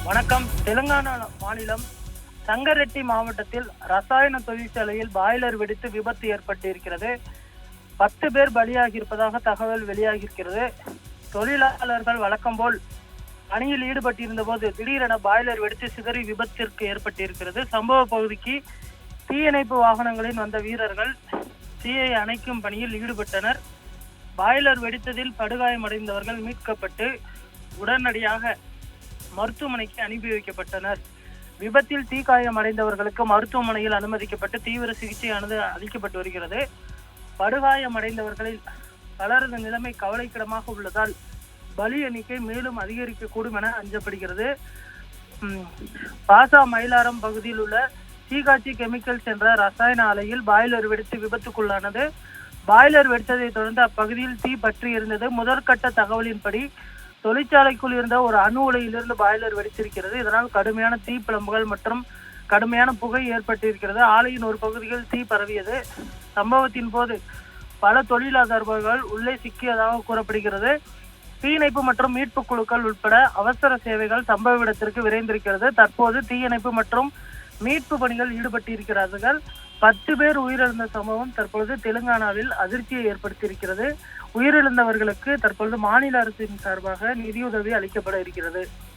வணக்கம். தெலுங்கானா மாநிலம் சங்கரெட்டி மாவட்டத்தில் ரசாயன தொழிற்சாலையில் பாய்லர் வெடித்து விபத்து ஏற்பட்டிருக்கிறது. 10 பேர் பலியாகி இருப்பதாக தகவல் வெளியாகியிருக்கிறது. தொழிலாளர்கள் வழக்கம் போல் பணியில் ஈடுபட்டிருந்த போது திடீரென பாய்லர் வெடித்து சிதறி விபத்திற்கு ஏற்பட்டிருக்கிறது. சம்பவ பகுதிக்கு தீயணைப்பு வாகனங்களில் வந்த வீரர்கள் தீயை அணைக்கும் பணியில் ஈடுபட்டனர். பாய்லர் வெடித்ததில் படுகாயமடைந்தவர்கள் மீட்கப்பட்டு உடனடியாக மருத்துவமனைக்கு அனுப்பி வைக்கப்பட்டனர். விபத்தில் தீக்காயம் அடைந்தவர்களுக்கு மருத்துவமனையில் அனுமதிக்கப்பட்டு தீவிர சிகிச்சையானது அளிக்கப்பட்டு வருகிறது. படுகாயமடைந்தவர்களில் பலரது நிலைமை கவலைக்கிடமாக உள்ளதால் பலி எண்ணிக்கை மேலும் அதிகரிக்கக்கூடும் என அஞ்சப்படுகிறது. பாசா மயிலாரம் பகுதியில் உள்ள சீகாச்சி கெமிக்கல்ஸ் என்ற ரசாயன ஆலையில் பாய்லர் வெடித்து விபத்துக்குள்ளானது. பாய்லர் வெடித்ததை தொடர்ந்து அப்பகுதியில் தீ பற்றி இருந்தது. முதற்கட்ட தகவலின்படி தொழிற்சாலைக்குள் இருந்த ஒரு அணு உலையிலிருந்து பாய்லர் வெடித்திருக்கிறது. இதனால் கடுமையான தீ பிளம்புகள் மற்றும் கடுமையான புகை ஏற்பட்டிருக்கிறது. ஆலையின் ஒரு பகுதியில் தீ பரவியது. சம்பவத்தின் போது பல தொழிலாளர்கள் உள்ளே சிக்கியதாக கூறப்படுகிறது. தீயணைப்பு மற்றும் மீட்பு குழுக்கள் உட்பட அவசர சேவைகள் சம்பவ இடத்திற்கு விரைந்திருக்கிறது. தற்போது தீயணைப்பு மற்றும் மீட்பு பணிகள் ஈடுபட்டிருக்கிறார்கள். 10 பேர் உயிரிழந்த சம்பவம் தற்பொழுது தெலுங்கானாவில் அதிர்ச்சியை ஏற்படுத்தியிருக்கிறது. உயிரிழந்தவர்களுக்கு தற்பொழுது மாநில அரசின் சார்பாக நிதியுதவி அளிக்கப்பட இருக்கிறது.